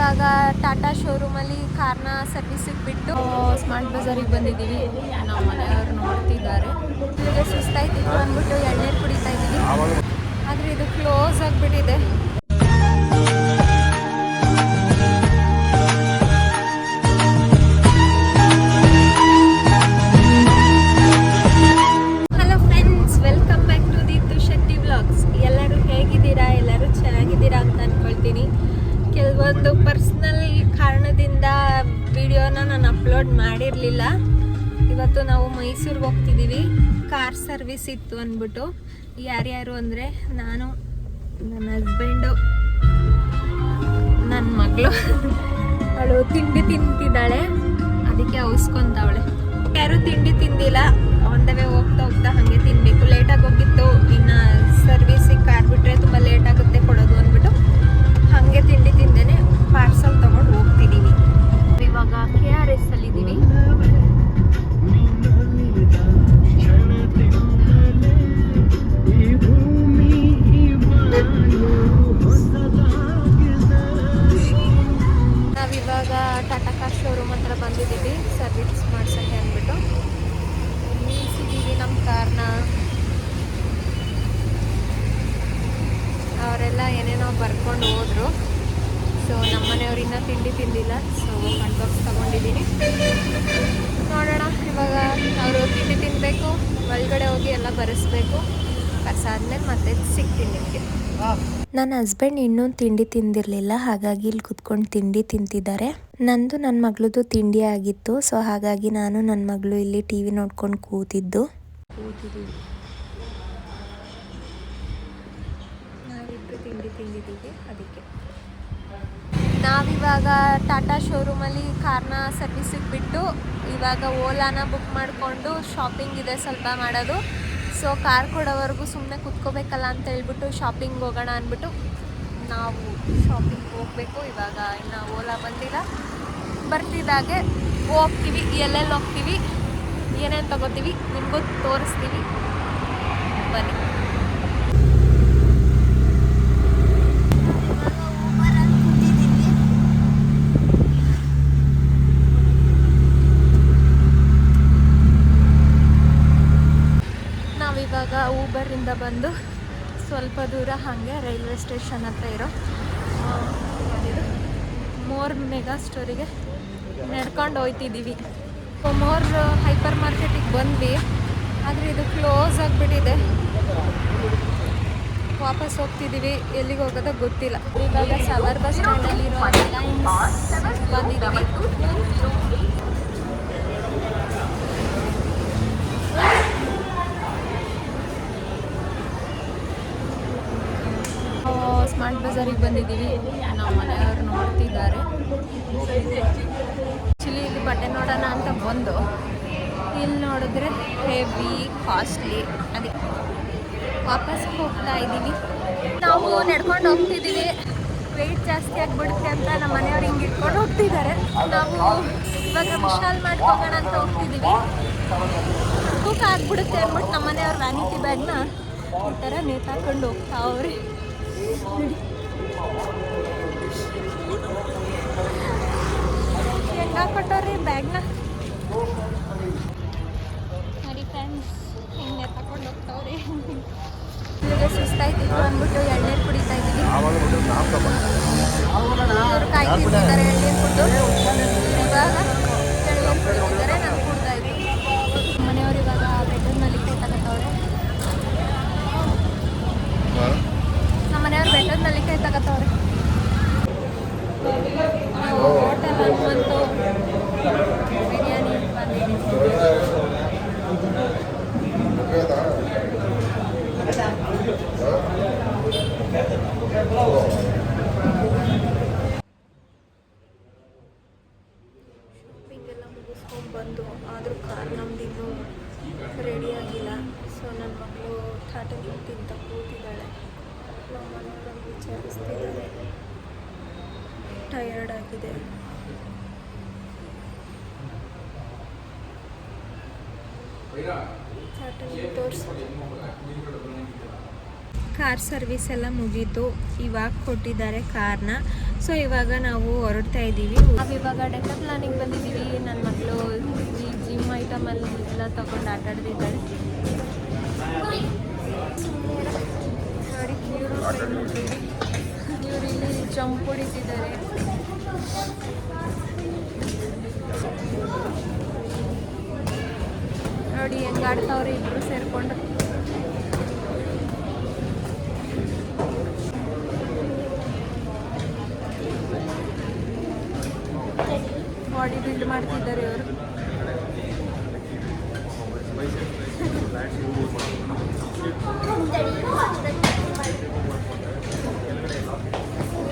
ನಾವಿವಾಗ ಟಾಟಾ ಶೋರೂಮಲ್ಲಿ ಕಾರ್ನ ಸರ್ವಿಸಿಗೆ ಬಿಟ್ಟು ಸ್ಮಾರ್ಟ್ ಬಜಾರಿಗೆ ಬಂದಿದ್ದೀವಿ. ನಮ್ಮ ಮನೆಯವರು ನೋಡ್ತಿದ್ದಾರೆ. ಇಲ್ಲಿಗೆ ಸುಸ್ತಾಯ್ತಿತ್ತು ಅಂದ್ಬಿಟ್ಟು ಎಣ್ಣೀರು ಕುಡಿತಾ ಇದ್ದೀವಿ. ಆದರೆ ಇದು ಕ್ಲೋಸ್ ಆಗಿಬಿಟ್ಟಿದೆ. Hello friends, welcome back to the ತುಷಟ್ಟಿ ವ್ಲಾಗ್ಸ್. ಎಲ್ಲರೂ ಹೇಗಿದ್ದೀರಾ? ಎಲ್ಲರೂ ಚೆನ್ನಾಗಿದ್ದೀರಾ ಅಂತ ಅಂದ್ಕೊಳ್ತೀನಿ. ಕೆಲವೊಂದು ಪರ್ಸ್ನಲ್ ಕಾರಣದಿಂದ ವಿಡಿಯೋನ ನಾನು ಅಪ್ಲೋಡ್ ಮಾಡಿರಲಿಲ್ಲ. ಇವತ್ತು ನಾವು ಮೈಸೂರಿಗೆ ಹೋಗ್ತಿದ್ದೀವಿ. ಕಾರ್ ಸರ್ವಿಸ್ ಇತ್ತು ಅಂದ್ಬಿಟ್ಟು. ಯಾರ್ಯಾರು ಅಂದರೆ ನಾನು, ನನ್ನ ಹಸ್ಬೆಂಡು, ನನ್ನ ಮಗಳು. ಅವಳು ತಿಂಡಿ ತಿಂತಿದ್ದಾಳೆ, ಅದಕ್ಕೆ ಅವಸ್ಕೊಂತಾವಳೆ. ಯಾರು ತಿಂಡಿ ತಿಂದಿಲ್ಲ, ಒಂದವೇ ಹೋಗ್ತಾ ಹೋಗ್ತಾ ಹಾಗೆ ತಿನ್ನಬೇಕು. ಲೇಟಾಗಿ ಹೋಗಿತ್ತು, ಇನ್ನು ಸರ್ವಿಸಿಗೆ ಕಾರ್ ಬಿಟ್ಟರೆ ತುಂಬ ಲೇಟ್ ಆಗುತ್ತೆ ಕೊಡೋದು ಅಂದ್ಬಿಟ್ಟು ಹಾಗೆ ತಿಂಡಿ ತಿಂದೇನೆ ಪಾರ್ಸಲ್ ತೊಗೊಂಡು ಹೋಗ್ತಿದ್ದೀವಿ. ಇವಾಗ KRS ಅಲ್ಲಿದ್ದೀವಿ. ನಾವಿವಾಗ ಟಾಟಾ ಕಾರ್ ಶೋರೂಮ್ ಹತ್ರ ಬಂದಿದ್ದೀವಿ ಸರ್ವಿಸ್ ಮಾಡ್ಸೋಕ್ಕೆ ಅಂದ್ಬಿಟ್ಟು. ನಿಲ್ಲಿಸಿದ್ದೀವಿ ನಮ್ಮ ಕಾರ್ನ. ಅವರೆಲ್ಲ ಏನೇನೋ ಬರ್ಕೊಂಡು ಹೋದರು. ಸೊ ನಮ್ಮನೆಯವ್ರು ಇನ್ನೂ ತಿಂಡಿ ತಿಂದಿಲ್ಲ. ಸೊ ಹಟ್ ಬಾಕ್ಸ್ ತೊಗೊಂಡಿದ್ದೀನಿ. ನೋಡೋಣ, ಇವಾಗ ಅವರು ತಿಂಡಿ ತಿನ್ನಬೇಕು, ಒಳಗಡೆ ಹೋಗಿ ಎಲ್ಲ ಬರೆಸ್ಬೇಕು. ಬರೆಸಾದ್ಮೇಲೆ ಮತ್ತೆ ಸಿಗ್ತೀನಿ ನಿಮಗೆ. ನನ್ನ ಹಸ್ಬೆಂಡ್ ಇನ್ನೂ ತಿಂಡಿ ತಿಂದಿರಲಿಲ್ಲ, ಹಾಗಾಗಿ ಇಲ್ಲಿ ಕುತ್ಕೊಂಡು ತಿಂಡಿ ತಿಂತಿದ್ದಾರೆ. ನಂದು ನನ್ನ ಮಗಳದು ತಿಂಡಿ ಆಗಿತ್ತು. ಸೊ ಹಾಗಾಗಿ ನಾನು ನನ್ನ ಮಗಳು ಇಲ್ಲಿ TV ನೋಡ್ಕೊಂಡು ಕೂತಿದ್ದೀವಿ. ನಾವಿಬ್ಬರು ತಿಂಡಿ ತಿಂದಿದ್ದೀವಿ. ಅದಕ್ಕೆ ನಾವಿವಾಗ ಟಾಟಾ ಶೋರೂಮಲ್ಲಿ ಕಾರ್ನ ಸರ್ವಿಸಿಗೆ ಬಿಟ್ಟು ಇವಾಗ ಓಲಾನ ಬುಕ್ ಮಾಡಿಕೊಂಡು ಶಾಪಿಂಗ್ ಇದೆ ಸ್ವಲ್ಪ ಮಾಡೋದು. ಸೊ ಕಾರ್ ಕೊಡೋವರೆಗೂ ಸುಮ್ಮನೆ ಕುತ್ಕೋಬೇಕಲ್ಲ ಅಂತ ಹೇಳ್ಬಿಟ್ಟು ಶಾಪಿಂಗ್ ಹೋಗೋಣ ಅಂದ್ಬಿಟ್ಟು ನಾವು ಶಾಪಿಂಗ್ ಹೋಗಬೇಕು. ಇವಾಗ ಇನ್ನು ಓಲಾ ಬಂದಿಲ್ಲ, ಬರ್ತಿದ್ದಾಗೆ ಹೋಗ್ತೀವಿ. ಎಲ್ಲೆಲ್ಲಿ ಹೋಗ್ತೀವಿ, ಏನೇನು ತೊಗೋತೀವಿ ನಿಮಗೂ ತೋರಿಸ್ತೀವಿ, ಬನ್ನಿ. ನಾವಿವಾಗ ಊಬರಿಂದ ಬಂದು ಸ್ವಲ್ಪ ದೂರ ಹಾಗೆ ರೈಲ್ವೆ ಸ್ಟೇಷನ್ ಹತ್ರ ಇರೋ ಮೋರ್ ಮೆಗಾ ಸ್ಟೋರಿಗೆ ನಡ್ಕೊಂಡು ಹೋಗ್ತಿದ್ದೀವಿ. ಮೋರ್ ಹೈಪರ್ ಮಾರ್ಕೆಟಿಗೆ ಬಂದ್ವಿ, ಆದರೆ ಇದು ಕ್ಲೋಸ್ ಆಗಿಬಿಟ್ಟಿದೆ. ವಾಪಸ್ ಹೋಗ್ತಿದ್ದೀವಿ. ಎಲ್ಲಿಗೆ ಹೋಗೋದೋ ಗೊತ್ತಿಲ್ಲ. ಇವಾಗ ಸವರ್ ಬಸ್ ಸ್ಟ್ಯಾಂಡಲ್ಲಿರೋ ಬಂದಿದ್ದೀವಿ. ಸ್ಮಾರ್ಟ್ ಬಜಾರಿಗೆ ಬಂದಿದ್ದೀವಿ. ನಮ್ಮ ಮನೆಯವರು ನೋಡ್ತಿದ್ದಾರೆ. ಆ್ಯಕ್ಚುಲಿ ಇಲ್ಲಿ ಬಟ್ಟೆ ನೋಡೋಣ ಅಂತ ಬಂದು ಇಲ್ಲಿ ನೋಡಿದ್ರೆ ಹೆವಿ ಕಾಸ್ಟ್ಲಿ, ಅದಕ್ಕೆ ವಾಪಸ್ ಹೋಗ್ತಾ ಇದ್ದೀವಿ. ನಾವು ನಡ್ಕೊಂಡು ಹೋಗ್ತಿದ್ದೀವಿ. ವೆಯ್ಟ್ ಜಾಸ್ತಿ ಆಗಿಬಿಡುತ್ತೆ ಅಂತ ನಮ್ಮ ಮನೆಯವ್ರು ಹಿಂಗೆ ಇಟ್ಕೊಂಡು ಹೋಗ್ತಿದ್ದಾರೆ. ನಾವು ಇವಾಗ ವಿಶಾಲ್ ಮಾಡ್ಕೋಗೋಣ ಅಂತ ಹೋಗ್ತಿದ್ದೀವಿ. ತೂಕ ಆಗಿಬಿಡುತ್ತೆ ಅಂದ್ಬಿಟ್ಟು ನಮ್ಮ ಮನೆಯವ್ರು ವ್ಯಾನಿಟಿ ಬ್ಯಾಗ್ನ ಈ ಥರ ನೇತಾಕೊಂಡು ಹೋಗ್ತಾ ಅವ್ರಿ. ಹೆಂಗಾಕೊಟ್ಟವ್ರಿ ಬ್ಯಾಗ್ನ ನೋಡಿ ಫ್ರೆಂಡ್ಸ್, ಹಿಂಗೆ ತಗೊಂಡು ಹೋಗ್ತಾವ್ರಿ. ಇಲ್ಲಿಗೆ ಸುಸ್ತಾಯ್ತಿತ್ತು ಅಂದ್ಬಿಟ್ಟು ಎಳ್ನೀರು ಕುಡಿತಾ ಇದ್ದೀವಿ. ಇವರು ಕಾಯ್ತಿದ್ದಾರೆ ಎಳ್ನೀರು ಕುಡಿದು. ಇವಾಗ ಎಳ್ನೀರು ಕುಡಿತಿದ್ದಾರೆ, ನಾನು ಕುಡ್ತಾ ಇದ್ದೀನಿ. ಮನೆಯವ್ರು ಇವಾಗ ಬೆಟ್ಟದಲ್ಲಿ ಕೈ ತಗೋತವ್ರೆ. ನಮ್ಮ ಮನೆಯವ್ರು ಬೆಟ್ಟದಲ್ಲಿ ಕೈ ತಗೋತವ್ರೆ. ಹೋಟೆಲ್ ಹನುಮಂತು ಬಿರಿಯಾನಿ ಬಂದಿದ್ದೀವಿ. ಶಾಪಿಂಗ್ ಎಲ್ಲ ಮುಗಿಸ್ಕೊಂಡು ಬಂದು, ಆದರೂ ಕಾರ್ ನಮ್ದು ಇನ್ನೂ ರೆಡಿ ಆಗಿಲ್ಲ. ಸೊ ನನ್ನ ಮಗಳು ಟಾಟಾ ತಿಂತ ಕೂತಿದ್ದಾಳೆ. ನಮ್ಮ ಮನೆಯವ್ರನ್ನ ವಿಚಾರಿಸ್ತಿದ್ದಾರೆ. ಟಯರ್ಡ್ ಆಗಿದೆ. ತೋರಿಸಿ ಕಾರ್ ಸರ್ವಿಸ್ ಎಲ್ಲ ಮುಗೀತು, ಇವಾಗ ಕೊಟ್ಟಿದ್ದಾರೆ ಕಾರ್ನ. ಸೊ ಇವಾಗ ನಾವು ಹೊರಡ್ತಾ ಇದ್ದೀವಿ. ನಾವಿವಾಗ ಡೆಕತ್ಲಾನಿಗೆ ಬಂದಿದ್ದೀವಿ. ನನ್ನ ಮಗಳು ಈ ಜಿಮ್ ಐಟಮಲ್ಲಿ ಎಲ್ಲ ತಗೊಂಡು ಆಟಾಡ್ತಿದ್ದಾಳೆ. ನೋಡಿ ಇವರು ಇಲ್ಲಿ ಜಂಪ್ ಹೊಡಿತಿದ್ದಾರೆ. ನೋಡಿ ಹೆಂಗಾಡ್ತಾವ್ರೆ ಇಬ್ಬರು ಸೇರಿಕೊಂಡು. ಬಾಡಿ ಬಿಲ್ಡ್ ಮಾಡ್ತಿದ್ದಾರೆ ಇವರು.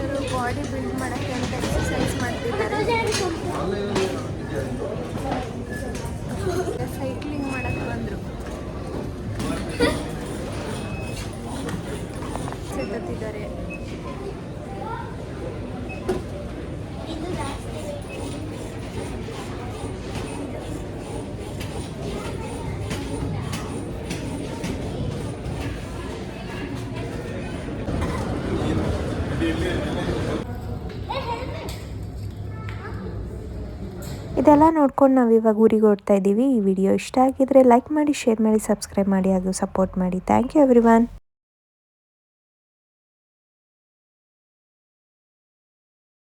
ಇವರು ಬಾಡಿ ಬಿಲ್ಡ್ ಮಾಡೋಕ್ಕೆ ಅಂತ ಎಕ್ಸರ್ಸೈಸ್ ಮಾಡ್ತಿದ್ದಾರೆ. ಸೈಕ್ಲಿಂಗ್ ಮಾಡಕ್ಕೆ ಬಂದರು. ಸಿಗುತ್ತಿದ್ದಾರೆ. ಇದೆಲ್ಲ ನೋಡ್ಕೊಂಡು ನಾವು ಇವಾಗ ಊರಿಗೆ ಹೊರಡ್ತಾ ಇದ್ದೀವಿ. ಈ ವಿಡಿಯೋ ಇಷ್ಟ ಆಗಿದ್ರೆ ಲೈಕ್ ಮಾಡಿ, ಶೇರ್ ಮಾಡಿ, ಸಬ್ಸ್ಕ್ರೈಬ್ ಮಾಡಿ ಹಾಗೂ ಸಪೋರ್ಟ್ ಮಾಡಿ. Thank you everyone.